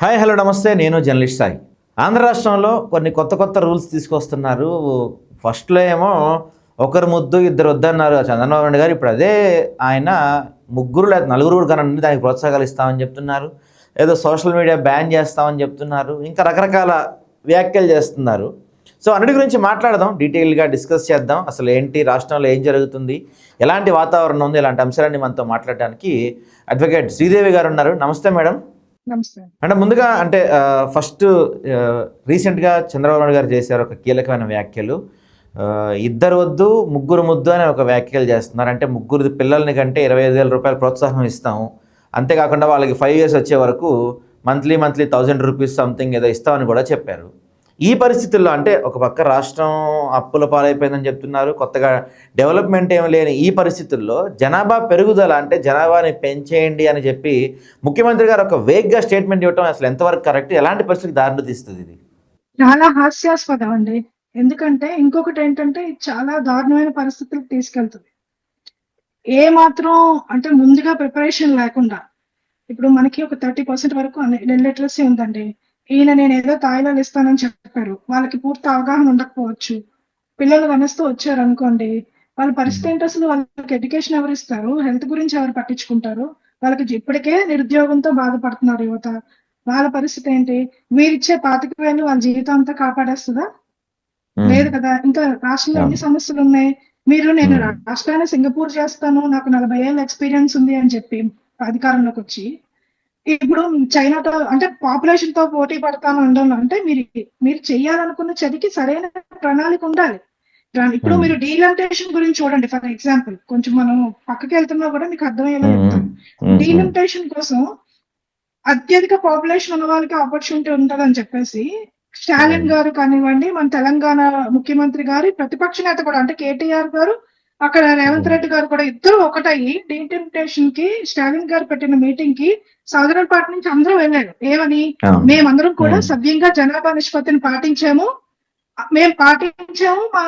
Hi hello నమస్తే. నేను journalist Sai. Andhra రాష్ట్రంలో కొన్ని కొత్త కొత్త రూల్స్ తీసుకొస్తున్నారు. ఫస్ట్లో ఏమో ఒకరు ముద్దు ఇద్దరు వద్దన్నారు చంద్రబాబు నాయుడు గారు. ఇప్పుడు అదే ఆయన ముగ్గురు లేదా నలుగురు కూడా కనండి దానికి ప్రోత్సాహాలు ఇస్తామని చెప్తున్నారు. ఏదో సోషల్ మీడియా బ్యాన్ చేస్తామని చెప్తున్నారు. ఇంకా రకరకాల వ్యాఖ్యలు చేస్తున్నారు. సో అన్నిటి గురించి మాట్లాడదాం, డీటెయిల్గా డిస్కస్ చేద్దాం. అసలు ఏంటి, రాష్ట్రంలో ఏం జరుగుతుంది, ఎలాంటి వాతావరణం ఉంది, ఇలాంటి అంశాలన్నీ మనతో మాట్లాడడానికి అడ్వకేట్ శ్రీదేవి గారు ఉన్నారు. నమస్తే మేడం. నమస్తే. అంటే ముందుగా ఫస్ట్ రీసెంట్గా చంద్రబాబు నాయుడు గారు చేశారు ఒక కీలకమైన వ్యాఖ్యలు. ఇద్దరు వద్దు ముగ్గురు ముద్దు అనే ఒక వ్యాఖ్యలు చేస్తున్నారు. అంటే ముగ్గురు పిల్లల్ని కంటే 25,000 రూపాయలు ప్రోత్సాహం ఇస్తాము, అంతేకాకుండా వాళ్ళకి 5 years వచ్చే వరకు మంత్లీ 1,000 రూపీస్ సంథింగ్ ఏదో ఇస్తామని కూడా చెప్పారు. ఈ పరిస్థితుల్లో అంటే ఒక పక్క రాష్ట్రం అప్పుల పాలైపోయిందని చెప్తున్నారు, కొత్తగా డెవలప్మెంట్ ఏమి లేని ఈ పరిస్థితుల్లో జనాభా పెరుగుదల అంటే జనాభాని పెంచేయండి అని చెప్పి ముఖ్యమంత్రి గారు ఒక వేగ్గా స్టేట్మెంట్ ఇవ్వటం అసలు ఎంతవరకు కరెక్ట్, ఎలాంటి పరిస్థితికి దారి తీస్తుంది ఇది? చాలా హాస్యాస్పదం అండి. ఎందుకంటే ఇంకొకటి ఏంటంటే ఇది చాలా దారుణమైన పరిస్థితులకు తీసుకెళ్తుంది. ఏ మాత్రం అంటే ముందుగా ప్రిపరేషన్ లేకుండా ఇప్పుడు మనకి ఒక 30% వరకు లిటరసీ ఉందండి. ఈయన నేను ఏదో తాయిలాలు ఇస్తానని చెప్పారు, వాళ్ళకి పూర్తి అవగాహన ఉండకపోవచ్చు. పిల్లలు వనస్తూ వచ్చారు అనుకోండి, వాళ్ళ పరిస్థితి ఏంటి, అసలు వాళ్ళకి ఎడ్యుకేషన్ ఎవరు ఇస్తారు, హెల్త్ గురించి ఎవరు పట్టించుకుంటారు, వాళ్ళకి ఇప్పటికే నిరుద్యోగంతో బాధపడుతున్నారు యువత, వాళ్ళ పరిస్థితి ఏంటి? వీరిచ్చే 25,000 వాళ్ళ జీవితం అంతా కాపాడేస్తుందా? లేదు కదా. ఇంకా రాష్ట్రంలో ఎన్ని సమస్యలు ఉన్నాయి. నేను రాష్ట్రాన్ని సింగపూర్ చేస్తాను, నాకు 40 ఏళ్ళ ఎక్స్పీరియన్స్ ఉంది అని చెప్పి అధికారంలోకి వచ్చి ఇప్పుడు చైనాతో అంటే పాపులేషన్ తో పోటీ పడతాను అనడం అంటే మీరు చెయ్యాలనుకున్న చదికి సరైన ప్రణాళిక ఉండాలి. ఇప్పుడు మీరు డీలిమిటేషన్ గురించి చూడండి. ఫర్ ఎగ్జాంపుల్ కొంచెం మనం పక్కకి వెళ్తున్నా కూడా మీకు అర్థమయ్యేలా చెప్తాను. డీలిమిటేషన్ కోసం అత్యధిక పాపులేషన్ ఉన్న వాళ్ళకి ఆపర్చునిటీ ఉంటదని చెప్పేసి స్టాలిన్ గారు కానివ్వండి, మన తెలంగాణ ముఖ్యమంత్రి గారి ప్రతిపక్ష నేత కూడా అంటే కేటీఆర్ గారు, అక్కడ రేవంత్ రెడ్డి గారు కూడా ఇద్దరు ఒకటయ్యి డీలిమిటేషన్ కి స్టాలిన్ గారు పెట్టిన మీటింగ్ కి సౌదరన్ పార్టీ నుంచి అందరూ వెళ్ళారు. ఏమని? మేమందరం కూడా సవ్యంగా జనాభా నిష్పత్తిని పాటించాము, మా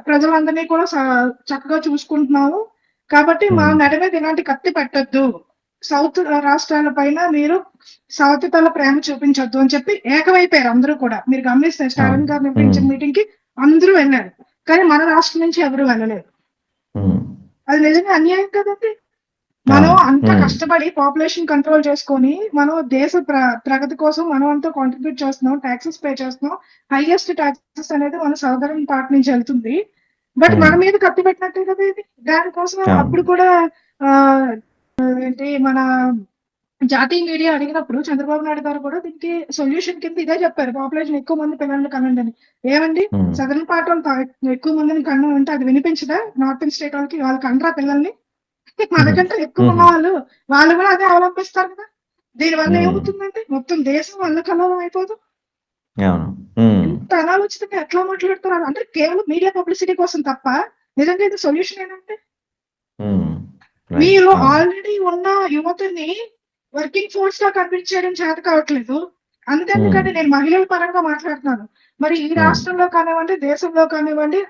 ప్రజలందరినీ కూడా చక్కగా చూసుకుంటున్నాము, కాబట్టి మా నడి మీద ఇలాంటి కత్తి పెట్టద్దు, సౌత్ రాష్ట్రాల పైన మీరు సౌత్ తల ప్రేమ చూపించొద్దు అని చెప్పి ఏకమైపోయారు అందరూ కూడా. మీరు గమనిస్తే స్టాలిన్ గారు నిర్వహించిన మీటింగ్ కి అందరూ వెళ్ళారు, కానీ మన రాష్ట్రం నుంచి ఎవరు వెళ్ళలేదు. అది నిజంగా అన్యాయం కదండి. మనం అంత కష్టపడి పాపులేషన్ కంట్రోల్ చేసుకొని మనం దేశ ప్రగతి కోసం మనం అంతా కాంట్రిబ్యూట్ చేస్తున్నాం, ట్యాక్సెస్ పే చేస్తున్నాం. హైయెస్ట్ ట్యాక్సెస్ అనేది మన సౌదరన్ పార్ట్ నుంచి వెళ్తుంది, బట్ మన మీద కత్తి పెట్టినట్టే కదా ఇది. దానికోసం అప్పుడు కూడా ఏంటి మన జాతీయ మీడియా అడిగినప్పుడు చంద్రబాబు నాయుడు గారు కూడా దీనికి సొల్యూషన్ కింద ఇదే చెప్పారు, పాపులేషన్ ఎక్కువ మంది పిల్లల్ని కనండి అని. ఏమండి, సదరన్ పార్ట్ వాళ్ళు ఎక్కువ మందిని కన్నం అంటే అది వినిపించదా నార్థన్ స్టేట్ వాళ్ళకి అనరా పిల్లల్ని? మనకంటే ఎక్కువ ఉన్న వాళ్ళు కూడా అదే అవలంబిస్తారు కదా. దీని వల్ల ఏమవుతుందంటే మొత్తం దేశం అల్లకల్లోలం అయిపోదు. ఇంత అనాలోచితంగా ఎట్లా మాట్లాడుతున్నారు అంటే కేవలం మీడియా పబ్లిసిటీ కోసం తప్ప నిజంగా ఇది సొల్యూషన్ ఏంటంటే మీరు ఆల్రెడీ ఉన్న యువతని వర్కింగ్ ఫోర్స్ గా కన్విన్స్ చేయడం చేత కావట్లేదు. అందుకని నేను మహిళల పరంగా మాట్లాడుతున్నాను. మరి ఈ రాష్ట్రంలో కానివ్వండి, దేశంలో కానివ్వండి,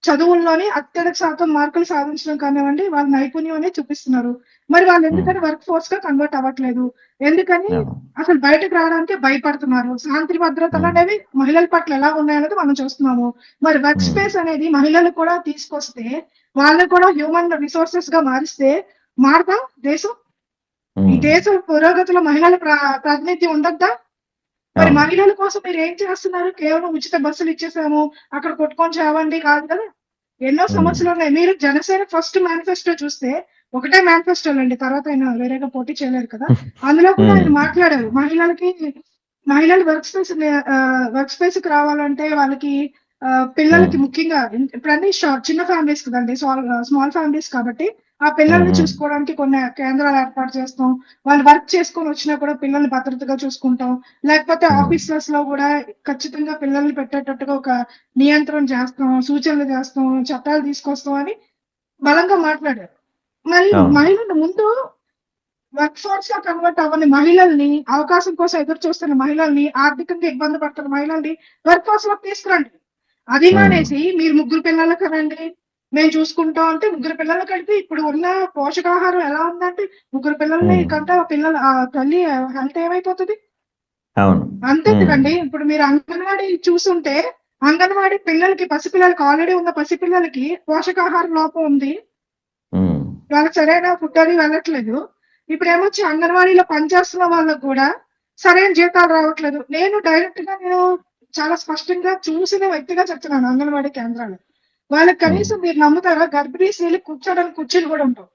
చదువుల్లోని అత్యధిక శాతం మార్కులు సాధించడం కానివ్వండి, వాళ్ళ నైపుణ్యం అనేది చూపిస్తున్నారు. మరి వాళ్ళు ఎందుకని వర్క్ ఫోర్స్ గా కన్వర్ట్ అవ్వట్లేదు? ఎందుకని అసలు బయటకు రావడానికి భయపడుతున్నారు? శాంతి భద్రతలు అనేవి మహిళల పట్ల ఎలా ఉన్నాయనేది మనం చూస్తున్నాము. మరి వర్క్ స్పేస్ అనేది మహిళలు కూడా తీసుకొస్తే, వాళ్ళని కూడా హ్యూమన్ రిసోర్సెస్ గా మారిస్తే మారుతా దేశం. ఈ దేశ పురోగతిలో మహిళల ప్రాతినిధ్యం ఉండద్దా? మరి మహిళల కోసం మీరు ఏం చేస్తున్నారు? కేవలం ఉచిత బస్సులు ఇచ్చేసాము, అక్కడ కొట్టుకొని చావండి కాదు కదా. ఎన్నో సమస్యలు ఉన్నాయి. మీరు జనసేన ఫస్ట్ మేనిఫెస్టో చూస్తే ఒకటే మేనిఫెస్టో అండి, తర్వాత ఆయన వేరేగా పోటీ చేయలేరు కదా. అందులో కూడా ఆయన మాట్లాడారు, మహిళలు వర్క్ స్పేస్ కి రావాలంటే వాళ్ళకి పిల్లలకి ముఖ్యంగా ఇప్పుడు అన్ని చిన్న ఫ్యామిలీస్ కదండి, స్మాల్ ఫ్యామిలీస్ కాబట్టి ఆ పిల్లల్ని చూసుకోవడానికి కొన్ని కేంద్రాలు ఏర్పాటు చేస్తాం. వాళ్ళు వర్క్ చేసుకొని వచ్చినా కూడా పిల్లల్ని భద్రతగా చూసుకుంటాం. లేకపోతే ఆఫీసెస్ లో కూడా ఖచ్చితంగా పిల్లల్ని పెట్టేటట్టుగా ఒక నియంత్రణ చేస్తాం, సూచనలు చేస్తాం, చట్టాలు తీసుకొస్తాం అని బలంగా మాట్లాడారు. మరి మహిళలు ముందు వర్క్ ఫోర్స్ గా కన్వర్ట్ అవ్వని మహిళల్ని, అవకాశం కోసం ఎదురు చూస్తున్న మహిళల్ని, ఆర్థికంగా ఇబ్బంది పడుతున్న మహిళల్ని వర్క్ ఫోర్స్ లోకి తీసుకురండి. అది మానేసి మీరు ముగ్గురు పిల్లలు కనండి మేము చూసుకుంటాం అంటే, ముగ్గురు పిల్లలు కంటే ఇప్పుడు ఉన్న పోషకాహారం ఎలా ఉందంటే, ముగ్గురు పిల్లల్ని కంటే ఆ తల్లి హెల్త్ ఏమైపోతుంది? అవును. అంతేకాదండి. ఇప్పుడు మీరు అంగన్వాడీ చూసుంటే, అంగన్వాడీ పిల్లలకి, పసిపిల్లలకి, ఆల్రెడీ ఉన్న పసిపిల్లలకి పోషకాహార లోపం ఉంది. ఉమ్, వాళ్ళకి సరైన ఫుడ్ అది వెళ్ళట్లేదు. ఇప్పుడేమొచ్చి అంగన్వాడీలో పనిచేస్తున్న వాళ్ళకి కూడా సరైన జీతాలు రావట్లేదు. నేను చాలా స్పష్టంగా చూసిన వ్యక్తిగా చెప్తున్నాను అంగన్వాడీ కేంద్రాలు. వాళ్ళకి ఉమ్, కనీసం మీరు నమ్ముతారా, గర్భిణీ స్త్రీలకు కూర్చోడానికి కుర్చీలు కూడా ఉండవు.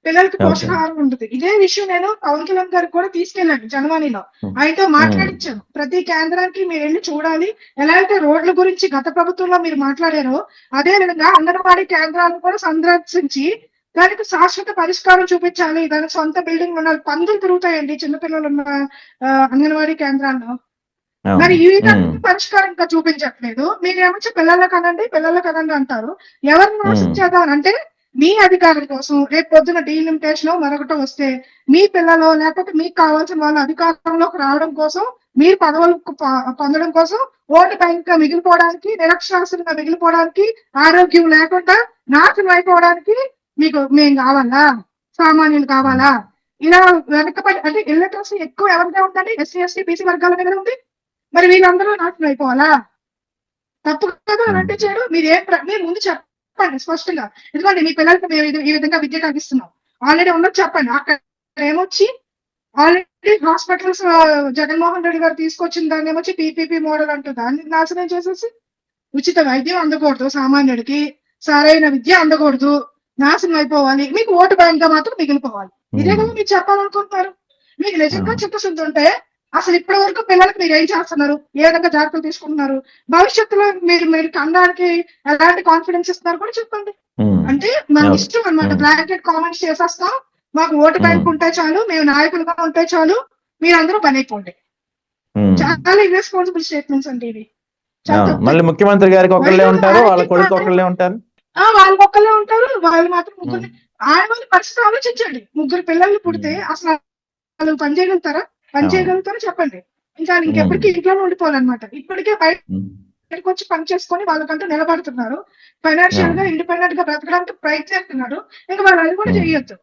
పిల్లలకి ఓకే. పోషకాహారం ఉంటుంది. ఇదే విషయం నేను పవన్ కళ్యాణ్ గారికి కూడా తీసుకెళ్ళాను జనవాణిలో. ఉమ్, ఆయనతో ఉమ్, మాట్లాడించాను. ప్రతి కేంద్రానికి మీరు వెళ్ళి చూడాలి. ఎలా అయితే రోడ్ల గురించి గత ప్రభుత్వంలో మీరు మాట్లాడారో, అదే విధంగా అంగన్వాడీ కేంద్రాలను కూడా సందర్శించి దానికి శాశ్వత పరిష్కారం చూపించాలి. దానికి సొంత బిల్డింగ్ ఉండాలి. పందులు తిరుగుతాయండి చిన్నపిల్లలు ఉన్న అంగన్వాడీ కేంద్రాల్లో. మరి అవును. ఈ విధంగా పరిష్కారం ఇంకా చూపించట్లేదు. మీరేమొచ్చి పిల్లల కనండి అంటారు. ఎవరిని మోసం ఉమ్, చేద్దాం అంటే, మీ అధికారం కోసం రేపు పొద్దున డీలిమిటేషన్ మరొకటి వస్తే, మీ పిల్లలో లేకపోతే మీకు కావాల్సిన వాళ్ళ అధికారంలోకి రావడం కోసం, మీరు పదవులు పొందడం కోసం, ఓటు బ్యాంక్ గా మిగిలిపోవడానికి, నిరక్షరాస్యులుగా మిగిలిపోవడానికి, ఆరోగ్యం లేకుండా నాశనం అయిపోవడానికి మేము కావాలా? సామాన్యులు కావాలా? ఇలా వెనకబడి అంటే ఇల్లటరసీ ఎక్కువ ఎవరిదే ఉందండి? ఎస్సీ, ఎస్టీ, బీసీ వర్గాల మీద ఉంది. మరి వీళ్ళందరూ నాశనం అయిపోవాలా? తప్పు కదా ఉమ్, అంటే చేయడం. మీరు ముందు చెప్పండి స్పష్టంగా. ఎందుకంటే మీ పిల్లలకి మేము ఈ విధంగా విద్య కలిగిస్తున్నాం. ఆల్రెడీ ఉన్నది చెప్పండి. అక్కడ ఏమొచ్చి ఆల్రెడీ హాస్పిటల్స్ జగన్మోహన్ రెడ్డి గారు తీసుకొచ్చిన దాన్ని ఏమొచ్చి పీపీపీ మోడల్ అంటూ దాన్ని నాశనం చేసేసి, ఉచిత వైద్యం అందకూడదు సామాన్యుడికి, సరైన విద్య అందకూడదు, నాశనం అయిపోవాలి, మీకు ఓటు బ్యాంక్ గా మాత్రం మిగిలిపోవాలి. ఇదే కదా మీరు చెప్పాలనుకుంటున్నారు. మీకు నిజంగా చిత్తశుద్ధి ఉంటే అసలు ఇప్పటి వరకు పిల్లలకు మీరు ఏం చేస్తున్నారు, ఏ విధంగా జాగ్రత్తలు తీసుకుంటున్నారు, భవిష్యత్తులో మీరు కనడానికి ఎలాంటి కాన్ఫిడెన్స్ ఇస్తున్నారు కూడా చెప్పండి. ఉమ్, అంటే మన ఓకే. ఇష్టం అన్నమాట. ఉమ్, బ్లాంకెట్ కామెంట్స్ చేసేస్తాం, మాకు ఓటు ఉమ్, బ్యాంక్ ఉంటే చాలు, మేము నాయకులుగా ఉంటే చాలు, మీరందరూ పని అయిపోండి. ఉమ్. చాలా ఇర్రెస్పాన్సిబుల్ స్టేట్మెంట్స్ అండి ఇవి. చాలా అవును. తప్పు. మళ్ళీ ముఖ్యమంత్రి గారికి ఒకళ్ళే మహిళల ఉంటారు, వాళ్ళ ఆరోగ్యం కొడుకు ఒకళ్ళే ఉంటారు. వాళ్ళు ఒక్కళ్ళే ఉంటారు. వాళ్ళు మాత్రం ఉమ్, ముగ్గురు. ఆడవాళ్ళ పరిస్థితి ఆలోచించండి. ముగ్గురు పిల్లలు పుడితే ఉమ్, అసలు వాళ్ళు పని చేయగలుగుతారా? పని అవును. చేయగలుగుతారో చెప్పండి. ఇంకా ఉమ్, ఇంకెప్పటికీ ఇంట్లోనే ఉండిపోవాలన్నమాట. ఇప్పటికే ఉమ్, బయటకు వచ్చి పని చేసుకొని వాళ్ళకంటూ నిలబడుతున్నారు. ఫైనాన్షియల్ గా అవును. ఇండిపెండెంట్ గా బ్రతకడానికి ప్రయత్నిస్తున్నారు. ఇంకా వాళ్ళు అది కూడా ఉమ్, చేయొద్దు.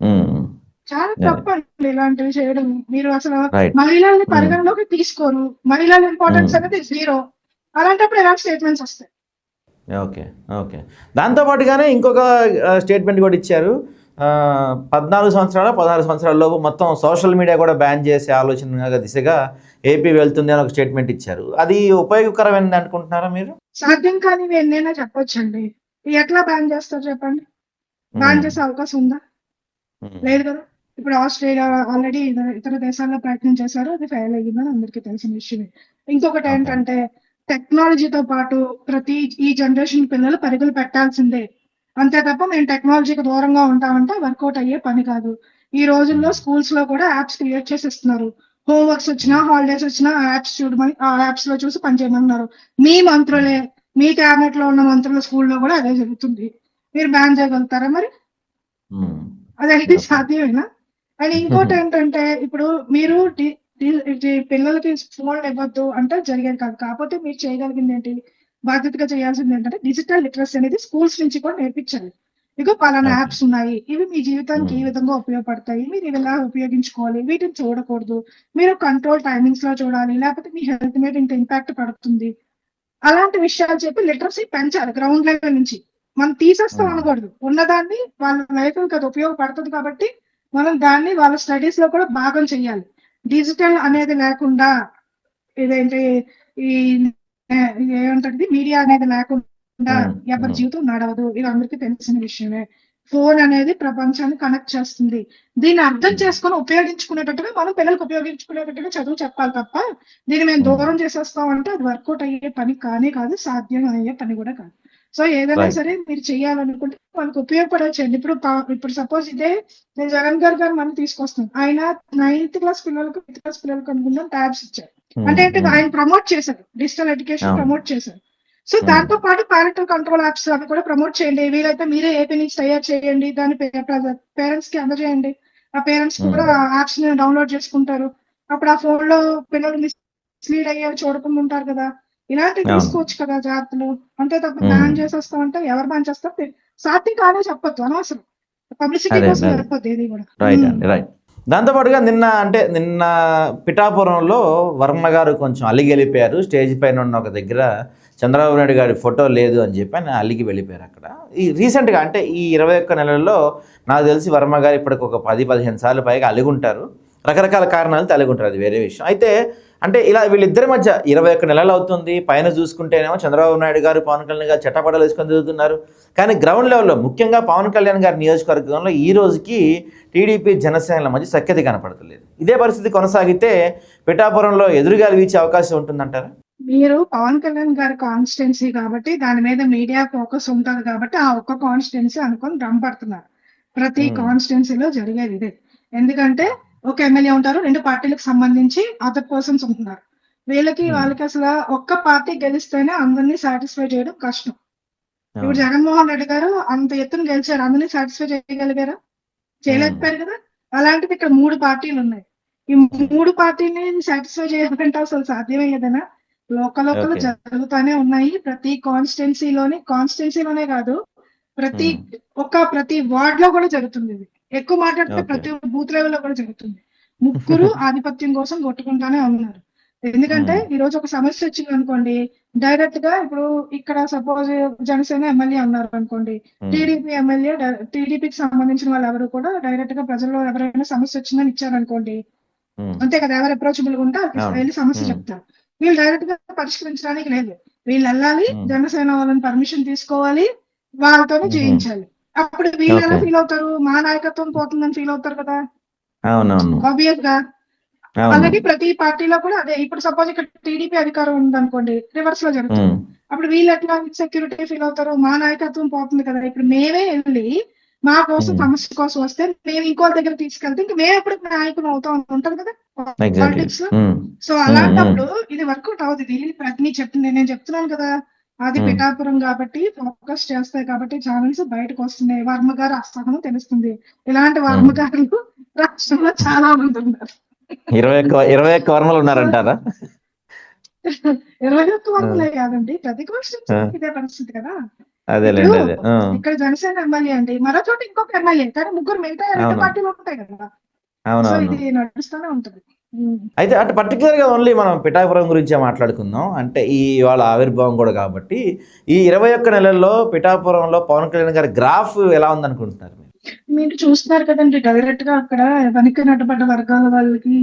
ఉమ్, చాలా అదే. తప్పండి ఇలాంటివి చేయడం. మీరు అసలు రైట్. మహిళల్ని ఉమ్, పరిగణలోకి తీసుకోరు. మహిళల ఇంపార్టెన్స్ ఉమ్. అనేది జీరో. అలాంటప్పుడు ఎలాంటి స్టేట్మెంట్స్ వస్తాయి? ఓకే. ఓకే. దాంతో పాటుగానే ఇంకొక స్టేట్మెంట్ కూడా ఇచ్చారు. 14 సంవత్సరాల 16 సంవత్సరాల లోపు మొత్తం సోషల్ మీడియా కూడా బ్యాన్ చేసే ఆలోచన దిశగా ఏపీ వెళ్తుంది అని ఒక స్టేట్మెంట్ ఇచ్చారు. అది ఉపయోగకరమైనది అనుకుంటున్నారా మీరు? సాధ్యం కానివి ఎన్నైనా చెప్పొచ్చండి. ఎట్లా బ్యాన్ చేస్తారు చెప్పండి? బ్యాన్ ఉమ్, చేసే అవకాశం ఉందా? ఉమ్, లేదు కదా. ఇప్పుడు ఆస్ట్రేలియా ఆల్రెడీ ఇతర దేశాల్లో ప్రయత్నం చేశారు. అది ఫెయిల్ అయ్యిందని అందరికీ తెలిసిన విషయమే. ఇంకొకటి ఓకే. ఏంటంటే, టెక్నాలజీతో పాటు ప్రతి ఈ జనరేషన్ పిల్లలు పరుగులు పెట్టాల్సిందే. అంతే తప్ప మేము టెక్నాలజీకి దూరంగా ఉంటామంటే వర్కౌట్ అయ్యే పని కాదు. ఈ రోజుల్లో ఉమ్, స్కూల్స్ లో కూడా యాప్స్ క్రియేట్ చేసి ఇస్తున్నారు. హోంవర్క్స్ వచ్చినా, హాలిడేస్ వచ్చినా యాప్స్ చూడమని, ఆ యాప్స్ లో చూసి పని చేయమన్నారు. మీ మంత్రులే, మీ క్యాబినెట్ లో ఉన్న మంత్రుల స్కూల్లో కూడా అదే జరుగుతుంది. మీరు బ్యాన్ చేయగలుగుతారా మరి? ఉమ్, అదనేది ఓకే. సాధ్యమేనా? అండ్ ఇంకోటి ఏంటంటే, ఇప్పుడు మీరు పిల్లలకి ఫోన్లు ఇవ్వద్దు అంటే జరిగేది కాదు. కాకపోతే మీరు చేయగలిగింది ఏంటి? బాధ్యతగా చేయాల్సింది ఏంటంటే, డిజిటల్ లిటరసీ అనేది స్కూల్స్ నుంచి కూడా నేర్పించాలి. ఇగో పలానా ఓకే. యాప్స్ ఉన్నాయి. ఇవి మీ జీవితానికి ఈ ఉమ్, విధంగా ఉపయోగపడతాయి. మీరు ఇలా ఉపయోగించుకోవాలి. వీటిని చూడకూడదు. మీరు కంట్రోల్ టైమింగ్స్ లో చూడాలి. లేకపోతే మీ హెల్త్ మీద ఇంత ఇంపాక్ట్ పడుతుంది. అలాంటి విషయాలు చెప్పి లిటరసీ పెంచాలి గ్రౌండ్ లెవెల్ నుంచి. మనం తీసేస్తాం ఉమ్, అనకూడదు. ఉన్నదాన్ని వాళ్ళ లైఫ్‌కి అది ఉపయోగపడుతుంది కాబట్టి, మనం దాన్ని వాళ్ళ స్టడీస్ లో కూడా భాగం చేయాలి. డిజిటల్ అనేది లేకుండా, ఇదేంటి ఈ ఏమంటారు, మీడియా అనేది లేకుండా ఉమ్, ఎవరి ఉమ్, జీవితం నడవదు. ఇది అందరికీ తెలిసిన విషయమే. ఫోన్ అనేది ప్రపంచాన్ని కనెక్ట్ చేస్తుంది. దీన్ని అర్థం ఉమ్, చేసుకొని ఉపయోగించుకునేటట్టుగా మనం పిల్లలకు ఉపయోగించుకునేటట్టుగా చదువు చెప్పాలి తప్ప, దీన్ని మేము ఉమ్. దూరం చేసేస్తాం అంటే అది వర్కౌట్ అయ్యే పని కానే కాదు. సాధ్యం అయ్యే పని కూడా కాదు. సో ఏదైనా రైట్. సరే మీరు చేయాలనుకుంటే వాళ్ళకి ఉపయోగపడవచ్చండి. ఇప్పుడు సపోజ్ ఇదే నేను జగన్ గారు మనం తీసుకొస్తాం. ఆయన 9th క్లాస్ పిల్లలకు, 5th క్లాస్ పిల్లలకు అనుకుందాం ట్యాబ్స్ ఇచ్చారు. అంటే ఉమ్, ఏంటి, ఉమ్, ఆయన ప్రమోట్ చేశారు. డిజిటల్ ఎడ్యుకేషన్ అవును. ప్రమోట్ చేశారు. సో ఉమ్, దాంతో పాటు పేరెంటల్ కంట్రోల్ యాప్స్ అవి కూడా ప్రమోట్ చేయండి. వీలైతే మీరే ఏపీ నుంచి తయారు చేయండి. దాన్ని పేరెంట్స్ కి అందజేయండి. ఆ పేరెంట్స్ కూడా ఉమ్, యాప్స్ ని డౌన్లోడ్ చేసుకుంటారు. అప్పుడు ఆ ఫోన్ లో పిల్లలు మిస్లీడ్ అయ్యేవి చూడకుండా ఉంటారు కదా. ఇలాంటివి అవును. తీసుకోవచ్చు కదా జాగ్రత్తలు. అంతే తప్ప ఉమ్, బ్యాన్ చేసేస్తామంటే ఎవరు బ్యాన్ చేస్తారు? సాధ్యం కానే చెప్పొద్దు, అనవసరం. పబ్లిసిటీ అదే కోసం అండి, అదే. సరిపోద్ది ఇది కూడా. రైట్ అండి, రైట్. దాంతోపాటుగా నిన్న పిఠాపురంలో వర్మ గారు కొంచెం అలిగి వెళ్ళిపోయారు. స్టేజ్ పైన ఉన్న ఒక దగ్గర చంద్రబాబు నాయుడు గారి ఫోటో లేదు అని చెప్పి ఆయన అలిగి వెళ్ళిపోయారు అక్కడ. ఈ రీసెంట్గా అంటే ఈ 21 నెలల్లో నాకు తెలిసి వర్మ గారు ఇప్పటికి ఒక 10-15 సార్లు పైగా అలిగి ఉంటారు. రకరకాల కారణాలతో అలిగి ఉంటారు, అది వేరే విషయం. అయితే అంటే ఇలా వీళ్ళిద్దరి మధ్య 21 నెలలు అవుతుంది. పైన చూసుకుంటేనేమో చంద్రబాబు నాయుడు గారు, పవన్ కళ్యాణ్ గారు చట్టపడాలు వేసుకొని తిరుగుతున్నారు. కానీ గ్రౌండ్ లెవెల్లో ముఖ్యంగా పవన్ కళ్యాణ్ గారి నియోజకవర్గంలో ఈ రోజుకి టీడీపీ జనసేనల మధ్య సఖ్యత కనపడతలేదు. ఇదే పరిస్థితి కొనసాగితే పిఠాపురంలో ఎదురుగాలి వీచే అవకాశం ఉంటుందంటారా? మీరు పవన్ కళ్యాణ్ గారి కాన్స్టిట్యున్సీ కాబట్టి దాని మీద మీడియా ఫోకస్ ఉంటుంది కాబట్టి ఆ ఒక్క కాన్స్టిట్యున్సీ అనుకొని రంపడుతున్నారు. ప్రతి కాన్స్టిట్యున్సీలో జరిగేది ఇదే. ఎందుకంటే ఒక ఎమ్మెల్యే ఉంటారు, 2 పార్టీలకు సంబంధించి అదర్ పర్సన్స్ ఉంటున్నారు. వాళ్ళకి అసలు ఒక్క పార్టీ గెలిస్తేనే అందరినీ సాటిస్ఫై చేయడం కష్టం. ఇప్పుడు జగన్మోహన్ రెడ్డి గారు అంత ఎత్తున గెలిచారు, అందరినీ సాటిస్ఫై చేయగలిగారా? చేయలేకపోయారు కదా. అలాంటిది ఇక్కడ 3 పార్టీలు ఉన్నాయి. ఈ 3 పార్టీని సాటిస్ఫై చేయాలంటే అసలు సాధ్యమయ్యేదనా? లోకల్ జరుగుతానే ఉన్నాయి. ప్రతి కాన్స్టిట్యున్సీలోనే కాదు, ప్రతి వార్డ్ లో కూడా జరుగుతుంది. ఇది ఎక్కువ మాట్లాడితే ప్రతి బూత్ లెవెల్ లో కూడా జరుగుతుంది. ముగ్గురు ఆధిపత్యం కోసం కొట్టుకుంటానే ఉన్నారు. ఎందుకంటే ఈ రోజు ఒక సమస్య వచ్చింది అనుకోండి, డైరెక్ట్ గా ఇప్పుడు ఇక్కడ సపోజ్ జనసేన ఎమ్మెల్యే ఉన్నారు అనుకోండి, టీడీపీకి సంబంధించిన వాళ్ళు ఎవరు కూడా డైరెక్ట్ గా ప్రజల్లో ఎవరైనా సమస్య వచ్చిందని ఇచ్చారనుకోండి, అంతే కదా, ఎవరు అప్రోచబుల్ గా ఉంటే వెళ్ళి సమస్య చెప్తారు. వీళ్ళు డైరెక్ట్ గా పరిష్కరించడానికి లేదు. వీళ్ళు వెళ్ళాలి, జనసేన వాళ్ళని పర్మిషన్ తీసుకోవాలి, వాళ్ళతోనే చేయించాలి. అప్పుడు వీళ్ళు ఎలా ఫీల్ అవుతారు? మా నాయకత్వం పోతుందని ఫీల్ అవుతారు కదా, ఆబ్వియస్ గా. అలాగే ప్రతి పార్టీలో కూడా అదే. ఇప్పుడు సపోజ్ ఇక్కడ టీడీపీ అధికారం ఉందనుకోండి, రివర్స్ లో జరుగుతుంది. అప్పుడు వీళ్ళు ఎట్లా సెక్యూరిటీ ఫీల్ అవుతారు? మా నాయకత్వం పోతుంది కదా. ఇప్పుడు మేమే వెళ్ళి మా కోసం సమస్య కోసం వస్తే మేము ఇంకోళ్ళ దగ్గర తీసుకెళ్తే ఇంక మేము ఎప్పుడు నాయకులు అవుతాం ఉంటది కదా పాలిటిక్స్ లో. సో అలాంటప్పుడు ఇది వర్కౌట్ అవుతుంది. నేను చెప్తున్నాను కదా, అది పిఠాపురం కాబట్టి ఫోకస్ చేస్తాయి కాబట్టి ఛానల్స్ బయటకు వస్తున్నాయి. వర్మ గారు అస్తమం తెలుస్తుంది. ఇలాంటి వర్మ గారు రాష్ట్రంలో చాలా మంది ఉన్నారు. 21 వర్మలు ఉన్నారంటారా? 21 వర్మలే కాదండి, ప్రతి కాన్స్టిట్యూన్సీ ఇదే పరిస్థితి కదా. ఇక్కడ జనసేన ఎమ్మెల్యే అండి, మరో చోట ఇంకొక ఎమ్మెల్యే, కానీ ముగ్గురు మిగతా 2 పార్టీలు ఉంటాయి కదా. సో ఇది నడుస్తూనే ఉంటుంది. అయితే అంటే పర్టికులర్గా ఓన్లీ మనం పిఠాపురం గురించే మాట్లాడుకుందాం. అంటే ఈ వాళ్ళ ఆవిర్భావం కూడా కాబట్టి ఈ 21 నెలల్లో పిఠాపురంలో పవన్ కళ్యాణ్ గారి గ్రాఫ్ ఎలా ఉందనుకుంటున్నారు? మీరు చూస్తున్నారు కదండి, డైరెక్ట్ గా అక్కడ వెనక్కి నట్టబడ్డ వర్గాల వాళ్ళకి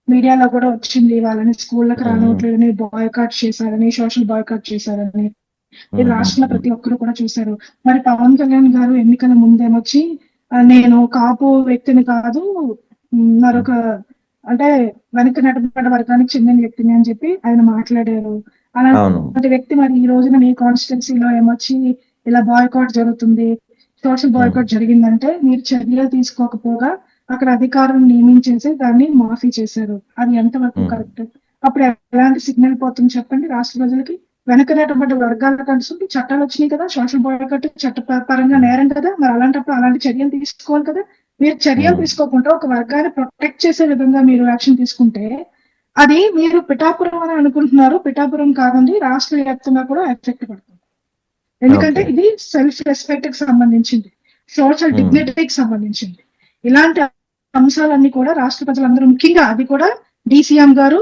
మీడియాలో కూడా వచ్చింది, వాళ్ళని స్కూళ్ళకి రానివ్వట్లేదని బాయ్కాట్ చేశారని, సోషల్ బాయ్కాట్ చేశారని. ఇది రాష్ట్రంలో ప్రతి ఒక్కరు కూడా చూశారు. మరి పవన్ కళ్యాణ్ గారు ఎన్నికల ముందేమొచ్చి నేను కాపు వ్యక్తిని కాదు, మరొక అంటే వెనక్కి నట్టబడ్డ వర్గానికి చెందిన వ్యక్తిని అని చెప్పి ఆయన మాట్లాడారు. అలాంటి వ్యక్తి మరి ఈ రోజున మీ కాన్స్టిట్యున్సీలో ఏమొచ్చి ఇలా బాయ్కాట్ జరుగుతుంది, సోషల్ బాయ్కాట్ జరిగిందంటే మీరు చర్యలు తీసుకోకపోగా అక్కడ అధికారులను నియమించేసి దాన్ని మాఫీ చేశారు. అది ఎంతవరకు కరెక్ట్? అప్పుడు ఎలాంటి సిగ్నల్ పోతుంది చెప్పండి రాష్ట్ర ప్రజలకి? వెనకనేటటువంటి వర్గాల కలుసుకుంటే చట్టాలు వచ్చినాయి కదా, సోషల్ బాయ్కాట్ చట్టపరంగా నేరం కదా. మరి అలాంటప్పుడు అలాంటి చర్యలు తీసుకోవాలి కదా. మీరు చర్యలు తీసుకోకుండా ఒక వర్గాన్ని ప్రొటెక్ట్ చేసే విధంగా మీరు యాక్షన్ తీసుకుంటే అది మీరు పిఠాపురం అని అనుకుంటున్నారు, పిఠాపురం కాదండి, రాష్ట్ర వ్యాప్తంగా కూడా ఎఫెక్ట్ పడుతుంది. ఎందుకంటే ఇది సెల్ఫ్ రెస్పెక్ట్ కి సంబంధించింది, సోషల్ డిగ్నిటీకి సంబంధించింది. ఇలాంటి అంశాలన్నీ కూడా రాష్ట్ర ప్రజలందరూ, ముఖ్యంగా అది కూడా డిసిఎం గారు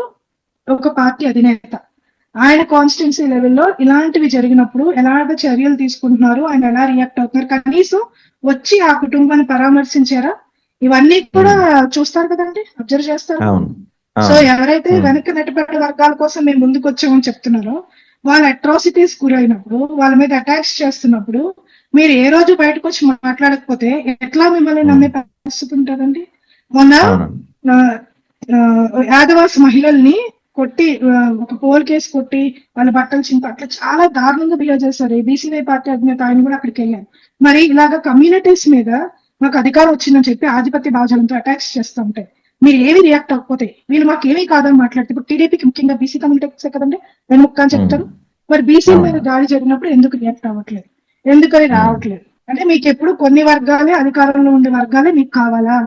ఒక పార్టీ అధినేత, ఆయన కాన్స్టిట్యున్సీ లెవెల్లో ఇలాంటివి జరిగినప్పుడు ఎలాంటి చర్యలు తీసుకుంటున్నారు, ఆయన ఎలా రియాక్ట్ అవుతున్నారు, కనీసం వచ్చి ఆ కుటుంబాన్ని పరామర్శించారా? ఇవన్నీ కూడా చూస్తారు కదండి, అబ్జర్వ్ చేస్తారు. సో ఎవరైతే వెనక్కి నెట్టబడ్డ వర్గాల కోసం మేము ముందుకు వచ్చామని చెప్తున్నారో వాళ్ళ అట్రాసిటీస్ గురైనప్పుడు, వాళ్ళ మీద అటాక్స్ చేస్తున్నప్పుడు మీరు ఏ రోజు బయటకు వచ్చి మాట్లాడకపోతే ఎట్లా మిమ్మల్ని నమ్మే పరిస్థితి ఉంటుందండి? మొన్న ఆదివాసి మహిళల్ని కొట్టి, ఒక పోల్ కేసు కొట్టి వాళ్ళ బట్టలు చింపి అట్లా చాలా దారుణంగా బిహేవ్ చేశారు. బీసీవై పార్టీ అధినేత ఆయన కూడా అక్కడికి వెళ్ళారు. మరి ఇలాగ కమ్యూనిటీస్ మీద మాకు అధికారం వచ్చిందని చెప్పి ఆధిపత్య భావజాలంతో అటాక్స్ చేస్తూ ఉంటాయి. మీరు ఏమి రియాక్ట్ అవ్వకపోతే వీళ్ళు మాకు ఏమీ కాదని మాట్లాడితే, ఇప్పుడు టీడీపీకి ముఖ్యంగా బీసీ కమ్యూనిటీస్ కదండి నేను ముక్క అని చెప్తారు. మరి బీసీ మీద దాడి జరిగినప్పుడు ఎందుకు రియాక్ట్ అవ్వట్లేదు, ఎందుకని రావట్లేదు? అంటే మీకు ఎప్పుడు కొన్ని వర్గాలే, అధికారంలో ఉండే వర్గాలే మీకు కావాలా?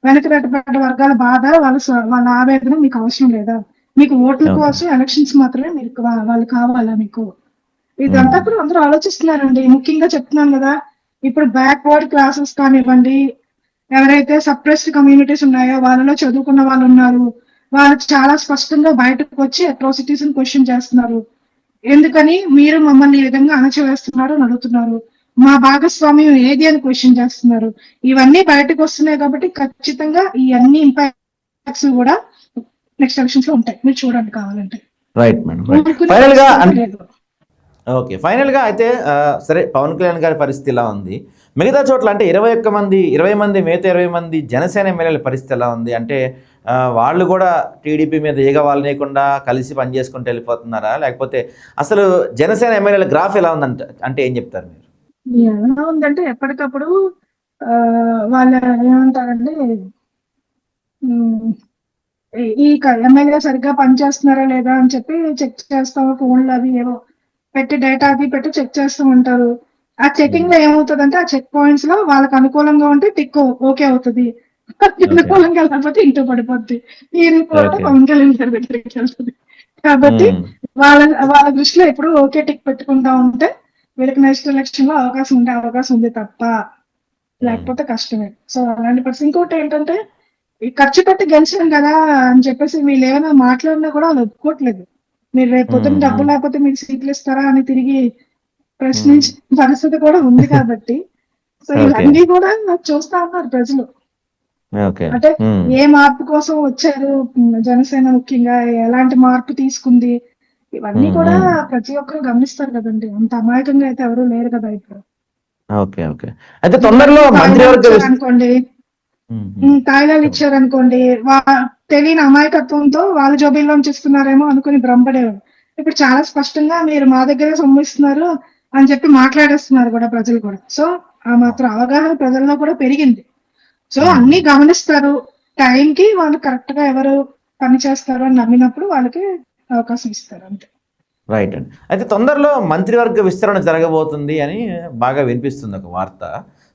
వెనకబడ్డ వర్గాల బాధ, వాళ్ళ ఆవేదన మీకు అవసరం లేదా? మీకు ఓట్ల కోసం ఎలక్షన్స్ మాత్రమే మీకు వాళ్ళు కావాలా మీకు? ఇదంతా కూడా అందరూ ఆలోచిస్తున్నారండి. ముఖ్యంగా చెప్తున్నాను కదా, ఇప్పుడు బ్యాక్వర్డ్ క్లాసెస్ కానివ్వండి, ఎవరైతే సప్రెస్డ్ కమ్యూనిటీస్ ఉన్నాయో వాళ్ళలో చదువుకున్న వాళ్ళు ఉన్నారు, వాళ్ళు చాలా స్పష్టంగా బయటకు వచ్చి అట్రాసిటీస్ క్వశ్చన్ చేస్తున్నారు. ఎందుకని మీరు మమ్మల్ని ఈ విధంగా అణచివేస్తున్నారు అని అడుగుతున్నారు. మా భాగస్వామ్యం ఏది అని క్వశ్చన్ చేస్తున్నారు. ఇవన్నీ బయటకు వస్తున్నాయి కాబట్టి ఖచ్చితంగా ఈ అన్ని ఇంపాక్ట్స్ కూడా నెక్స్ట్ ఎలక్షన్స్ లో ఉంటాయి. మీరు చూడండి కావాలంటే. Right madam, right. ఊరుకునే ఫైనల్గా పరిస్థితి లేదు. ఓకే, ఫైనల్గా అయితే సరే, పవన్ కళ్యాణ్ గారి పరిస్థితి ఇలా ఉంది. మిగతా చోట్ల అంటే 20 మంది మిగతా 20 మంది జనసేన ఎమ్మెల్యేల పరిస్థితి ఎలా ఉంది? అంటే వాళ్ళు కూడా టీడీపీ మీద ఈగ వాళ్ళనేయకుండా కలిసి పని చేసుకుంటూ వెళ్ళిపోతున్నారా? లేకపోతే అసలు జనసేన ఎమ్మెల్యేల గ్రాఫ్ ఎలా ఉందంట అంటే ఏం చెప్తారు మీరు? ఎలా ఉందంటే ఎప్పటికప్పుడు వాళ్ళ ఏమంటారండి, ఉమ్, ఈ ఎమ్మెల్యే సరిగ్గా పనిచేస్తున్నారా లేదా అని చెప్పి చెక్ చేస్తాం. ఫోన్లు అవి ఏవో పెట్టి డేటా అది పెట్టి చెక్ చేస్తూ ఉంటారు. ఆ చెకింగ్ లో ఏమవుతుందంటే ఆ చెక్ పాయింట్స్ లో వాళ్ళకి అనుకూలంగా ఉంటే టిక్ ఓకే అవుతుంది, అనుకూలంగా లేకపోతే ఇంటూ పడిపోద్ది. ఈ రిపోర్ట్ ఓకే. పవన్ కళ్యాణ్ గారి దగ్గరికి వెళ్తుంది. కాబట్టి వాళ్ళ వాళ్ళ దృష్టిలో ఎప్పుడు ఓకే టిక్ పెట్టుకుంటా ఉంటే వీళ్ళకి నెక్స్ట్ ఎలక్షన్ లో అవకాశం ఉంది తప్ప లేకపోతే కష్టమే. సో అలాంటి పరిస్థితి. ఇంకోటి ఏంటంటే ఈ ఖర్చు పెట్టి గెలిచాం కదా అని చెప్పేసి వీళ్ళు ఏమైనా మాట్లాడినా కూడా వాళ్ళు ఒప్పుకోవట్లేదు. మీరు రేపు పొద్దున్న డబ్బు లేకపోతే మీకు సీట్లు ఇస్తారా అని తిరిగి ప్రశ్నించే పరిస్థితి కూడా ఉంది కాబట్టి సో ఓకే. ఇవన్నీ కూడా చూస్తా ఉన్నారు ప్రజలు. ఓకే. అంటే ఏ మార్పు కోసం వచ్చారు, జనసేన ముఖ్యంగా ఎలాంటి మార్పు తీసుకుంది, ఇవన్నీ కూడా ప్రతి ఒక్కరు గమనిస్తారు కదండి. అంత అమాయకంగా అయితే ఎవరు లేరు కదా ఇప్పుడు. ఓకే. ఓకే. అయితే తొందరలో మంత్రివర్గ అనుకోండి, తాయిలాలు ఇచ్చారనుకోండి, తెలియని అమాయకత్వంతో వాళ్ళ జోబీల్లోంచి ఇస్తున్నారేమో అనుకుని భ్రమపడేవారు. ఇప్పుడు చాలా స్పష్టంగా మీరు మా దగ్గరే సొమ్మిస్తున్నారు అని చెప్పి మాట్లాడేస్తున్నారు కూడా ప్రజలు కూడా. సో ఆ మాత్రం అవగాహన ప్రజల్లో కూడా పెరిగింది. సో అన్ని గమనిస్తారు. టైంకి వాళ్ళు కరెక్ట్ గా ఎవరు పని చేస్తారు అని నమ్మినప్పుడు వాళ్ళకి అవకాశం ఇస్తారు అంతే. రైట్ అండి. అయితే తొందరలో మంత్రివర్గ విస్తరణ జరగబోతుంది అని బాగా వినిపిస్తుంది ఒక వార్త.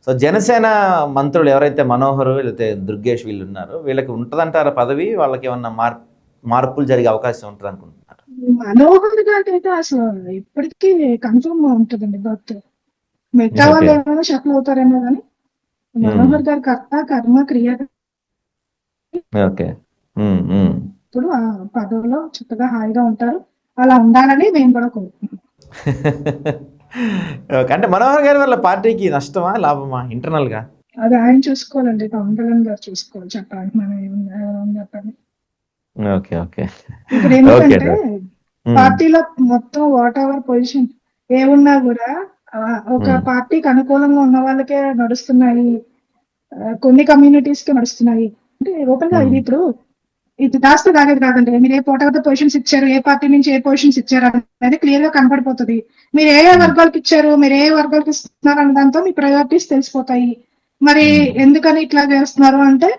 సో జనసేన మంత్రులు ఎవరైతే మనోహర్ లేకపోతే దుర్గేష్ వీళ్ళు ఉన్నారో వీళ్ళకి ఉంటుందంటారా పదవి? వాళ్ళకి ఏమన్నా మార్పులు జరిగే అవకాశం ఉంటుంది అనుకుంటున్నారు? మనోహర్ గారికి అయితే అసలు ఇప్పటికీ కన్ఫర్మ్ ఉంటుందండి బర్త్. మిగతా వాళ్ళు ఏమైనా షఫల్ అవుతారేమో కానీ మనోహర్ గారి కర్త కర్మ క్రియ ఓకే. ఇప్పుడు ఆ పదవిలో చక్కగా హాయిగా ఉంటారు. అలా ఉండాలని మేము కూడా కోరుకుంటున్నాం. అంటే మనోహర్ గారి వల్ల పార్టీకి నష్టమా లాభమా ఇంటర్నల్ గా? అది ఆయన చూసుకోవాలండి, పవన్ కళ్యాణ్ గారు చూసుకోవాలి. చెప్పడానికి మనం ఏమన్నా చెప్పండి. ఓకే. ఓకే. ఇప్పుడు ఎందుకంటే పార్టీలో మొత్తం వాట్ ఎవర్ పొజిషన్ ఏమున్నా కూడా ఒక పార్టీకి అనుకూలంగా ఉన్న వాళ్ళకే నడుస్తున్నాయి, కొన్ని కమ్యూనిటీస్ కి నడుస్తున్నాయి. అంటే ఓపెన్ గా ఇది ఇప్పుడు ఇది దాస్తే దాగేది కాదండి. మీరు ఏ పోటీ పొజిషన్స్ ఇచ్చారు, ఏ పార్టీ నుంచి ఏ పొజిషన్స్ ఇచ్చారు అనేది క్లియర్ గా కనపడిపోతుంది. మీరు ఏ వర్గాలకు ఇచ్చారు, మీరు ఏ వర్గాలకు ఇస్తున్నారు అన్న దాంతో మీ ప్రయారిటీస్ తెలిసిపోతాయి. మరి ఎందుకని ఇట్లా చేస్తున్నారు అంటే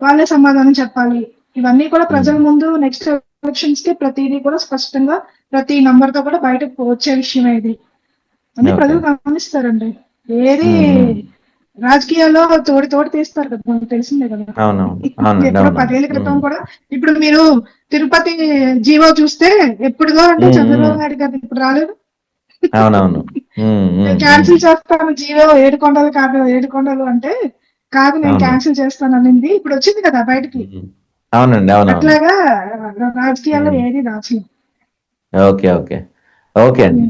వాళ్ళే సమాధానం చెప్పాలి. ఇవన్నీ కూడా ప్రజల ముందు నెక్స్ట్ ఎలక్షన్స్ కి ప్రతిదీ కూడా స్పష్టంగా ప్రతి నంబర్ తో కూడా బయటకు వచ్చే విషయం ఇది అని ప్రజలు గమనిస్తారండి. ఏది రాజకీయాల్లో తోడి తీస్తారు కదా, మనకు తెలిసిందే కదా. ఎప్పుడో 10 ఏళ్ల క్రితం కూడా ఇప్పుడు మీరు తిరుపతి జీవో చూస్తే ఎప్పుడుదో అంటే చంద్రబాబు నాయుడు గారు ఇప్పుడు రాలేదు. క్యాన్సిల్ చేస్తాను జీవో 7 కొండలు కాదు 7 కొండలు అంటే కాదు నేను క్యాన్సిల్ చేస్తాను అనింది ఇప్పుడు వచ్చింది కదా బయటకి. అట్లాగా రాజకీయాల్లో ఏది దాచలేదు. ఓకే. ఓకే. ఓకే అండి.